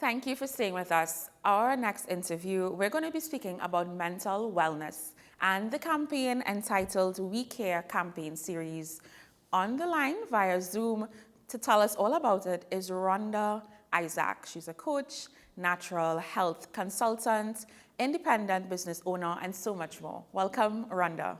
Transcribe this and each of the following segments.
Thank you for staying with us. Our next interview, we're going to be speaking about mental wellness and the campaign entitled We Care Campaign Series. On the line via Zoom to tell us all about it is Rhonda Isaac. She's a coach, natural health consultant, independent business owner, and so much more. Welcome, Rhonda.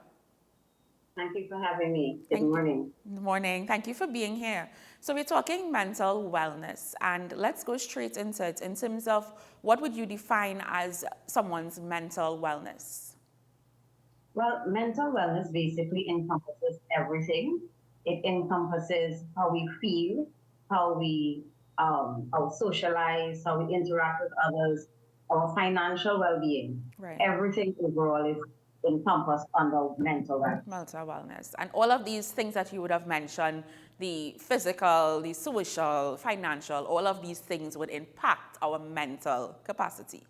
Thank you for having me. Good Thank you. morning. Good morning. Thank you for being here. So we're talking mental wellness, and let's go straight into it in terms of what would you define as someone's mental wellness? Well, mental wellness basically encompasses everything. It encompasses how we feel, how we socialize, how we interact with others, our financial well-being. Right. Everything overall is encompassed under mental wellness. Mental wellness. And all of these things that you would have mentioned, the physical, the social, financial, all of these things would impact our mental capacity.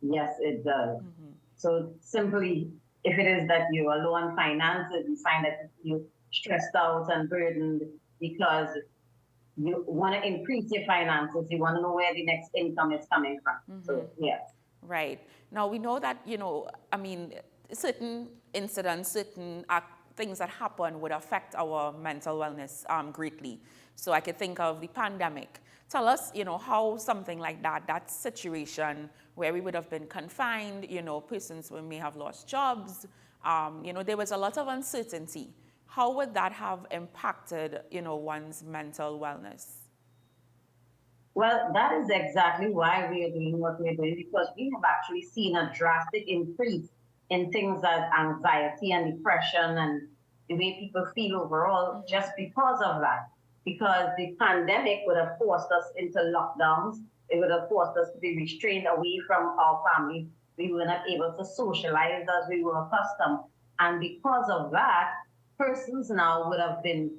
Yes, it does. So simply, if it is that you are low on finances, you find that you stressed out and burdened because you want to increase your finances, you want to know where the next income is coming from. So, yeah. Right. Now, we know that, certain incidents, certain things that happen would affect our mental wellness greatly. So I could think of the pandemic. Tell us, how something like that situation where we would have been confined, persons who may have lost jobs, there was a lot of uncertainty. How would that have impacted, one's mental wellness? Well, that is exactly why we are doing what we're doing, because we have actually seen a drastic increase in things like anxiety and depression and the way people feel overall just because of that. Because the pandemic would have forced us into lockdowns, it would have forced us to be restrained away from our families. We were not able to socialize as we were accustomed. And because of that, persons now would have been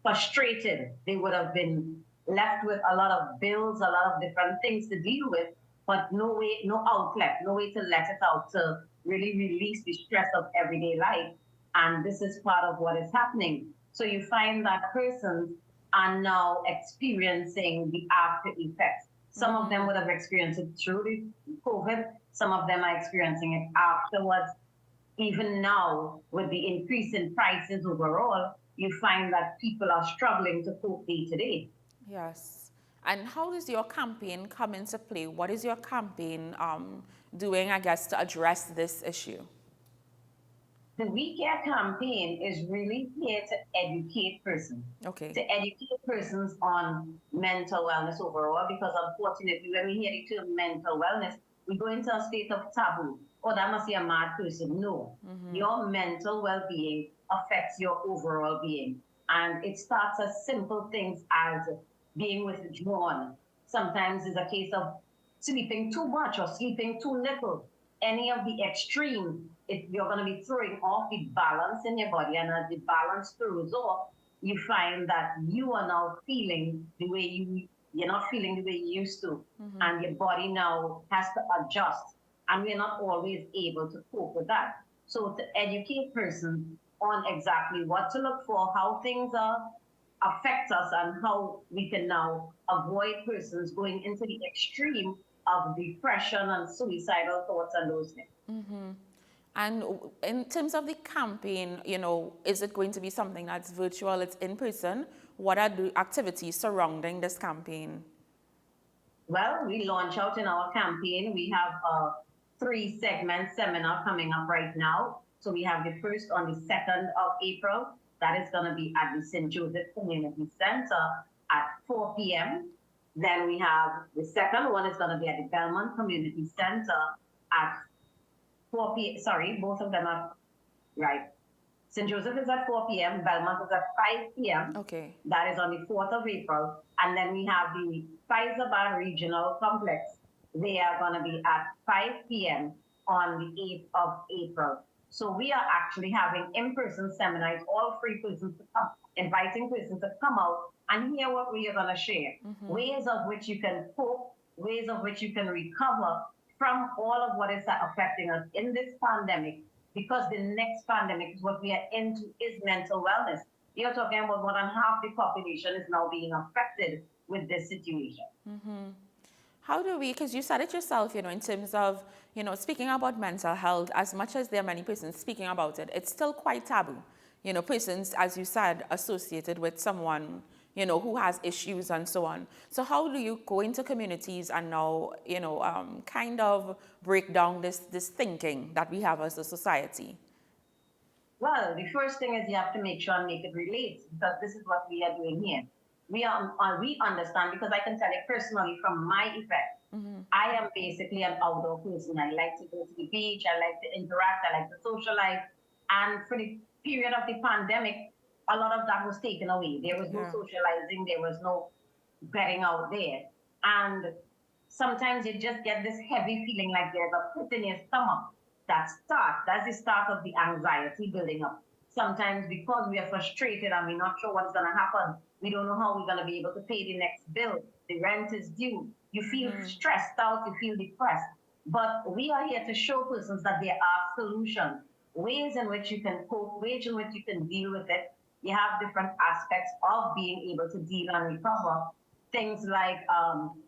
frustrated. They would have been left with a lot of bills, a lot of different things to deal with, but no way, no outlet, no way to let it out, to really release the stress of everyday life. And this is part of what is happening. So you find that persons are now experiencing the after effects. Some of them would have experienced it through the COVID. Some of them are experiencing it afterwards. Even now, with the increase in prices overall, you find that people are struggling to cope day to day. Yes. And how does your campaign come into play? What is your campaign doing, I guess, to address this issue? The We Care campaign is really here to educate persons. Okay. To educate persons on mental wellness overall, because unfortunately, when we hear the term mental wellness, we go into a state of taboo. Oh, that must be a mad person. No. Your mental well-being affects your overall being. And it starts as simple things as being withdrawn. Sometimes it's a case of sleeping too much or sleeping too little. Any of the extreme, if you're going to be throwing off the balance in your body, and as the balance throws off, you find that you are now feeling the way you're not feeling the way you used to, and your body now has to adjust, and we're not always able to cope with that. So to educate persons on exactly what to look for, how things affect us, and how we can now avoid persons going into the extreme of depression and suicidal thoughts and those things. And in terms of the campaign, is it going to be something that's virtual, it's in person? What are the activities surrounding this campaign? Well, we launch out in our campaign. We have a 3-segment seminar coming up right now. So we have the first on the 2nd of April. That is going to be at the St. Joseph Community Center at 4 p.m. Then we have the second one is going to be at the Belmont Community Center at 4 p.m. Sorry, both of them are right. St. Joseph is at 4 p.m. Belmont is at 5 p.m. Okay. That is on the 4th of April. And then we have the Pfizer Regional Complex. They are going to be at 5 p.m. on the 8th of April. So we are actually having in-person seminars, all free persons to come, inviting persons to come out and hear what we are going to share. Ways of which you can cope, ways of which you can recover from all of what is affecting us in this pandemic, because the next pandemic is what we are into is mental wellness. You're talking about more than half the population is now being affected with this situation. How do we, because you said it yourself, in terms of, speaking about mental health, as much as there are many persons speaking about it, it's still quite taboo. Persons, as you said, associated with someone, who has issues and so on. So how do you go into communities and now, kind of break down this thinking that we have as a society? Well, the first thing is you have to make sure and make it relate because this is what we are doing here. We understand because I can tell you personally from my effect, I am basically an outdoor person. I like to go to the beach. I like to interact. I like to socialize. And for the period of the pandemic, a lot of that was taken away. There was no Yeah. socializing. There was no getting out there. And sometimes you just get this heavy feeling like there's a pit in your stomach. That's the start of the anxiety building up. Sometimes because we are frustrated and we're not sure what's going to happen, we don't know how we're going to be able to pay the next bill. The rent is due. You feel stressed out, you feel depressed. But we are here to show persons that there are solutions, ways in which you can cope, ways in which you can deal with it. You have different aspects of being able to deal and recover. Things like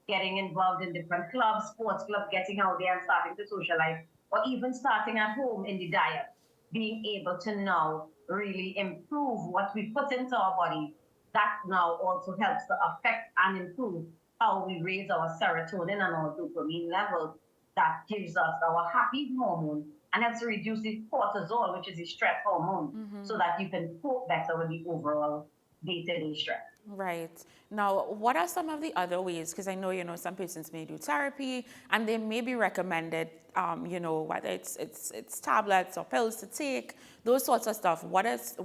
getting involved in different clubs, sports clubs, getting out there and starting to socialize, or even starting at home in the diet, being able to now really improve what we put into our body. That now also helps to affect and improve how we raise our serotonin and our dopamine levels. That gives us our happy hormone and helps to reduce the cortisol, which is the stress hormone, so that you can cope better with the overall day-to-day stress. Right. Now, what are some of the other ways? Because I know, some patients may do therapy and they may be recommended, whether it's tablets or pills to take, those sorts of stuff. What is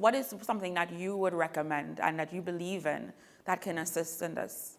something that you would recommend and that you believe in that can assist in this?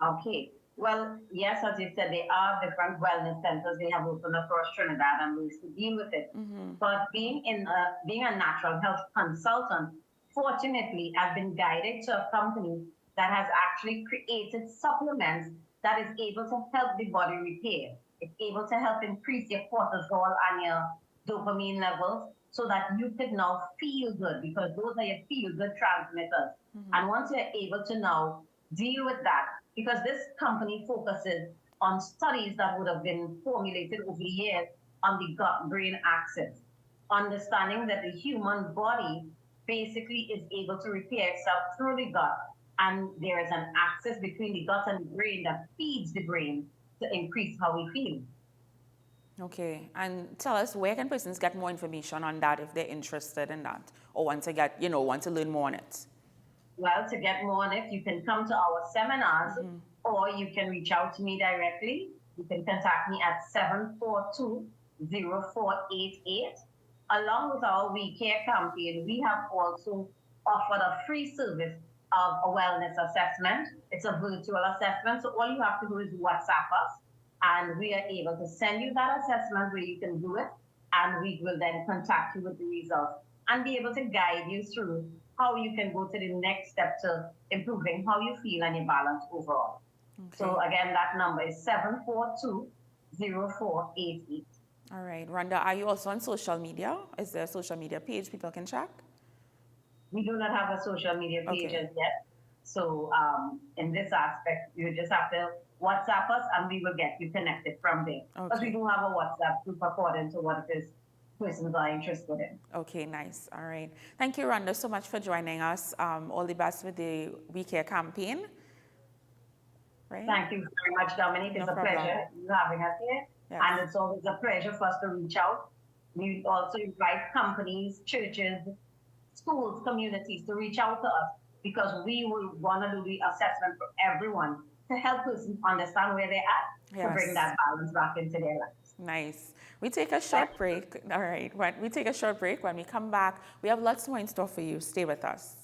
Okay. Well, yes, as you said, there are different wellness centers they have opened across Trinidad and ways to deal with it. But being a natural health consultant, fortunately, I've been guided to a company that has actually created supplements that is able to help the body repair. It's able to help increase your cortisol and your dopamine levels so that you could now feel good because those are your feel good transmitters. And once you're able to now deal with that, because this company focuses on studies that would have been formulated over the years on the gut-brain axis, understanding that the human body basically is able to repair itself through the gut, and there is an axis between the gut and the brain that feeds the brain to increase how we feel. Okay, and tell us, where can persons get more information on that if they're interested in that or want to learn more on it? Well, to get more on it, you can come to our seminars or you can reach out to me directly. You can contact me at 742-0488. Along with our We Care campaign, we have also offered a free service of a wellness assessment. It's a virtual assessment, so all you have to do is WhatsApp us, and we are able to send you that assessment where you can do it, and we will then contact you with the results and be able to guide you through how you can go to the next step to improving how you feel and your balance overall. Okay. So again, that number is 742-0488. All right. Rhonda, are you also on social media? Is there a social media page people can check? We do not have a social media page as yet. So in this aspect, you just have to WhatsApp us and we will get you connected from there. Okay. But we do have a WhatsApp group according to what it is persons are interested in. Okay, nice. All right. Thank you, Rhonda, so much for joining us. All the best with the We Care campaign. Right? Thank you very much, Dominique. It's a pleasure you having us here. Yes. And it's always a pleasure for us to reach out. We also invite companies, churches, schools, communities to reach out to us because we will want to do the assessment for everyone to help persons understand where they're at, yes, to bring that balance back into their lives. Nice. We take a short break. All right. We take a short break. When we come back, we have lots more in store for you. Stay with us.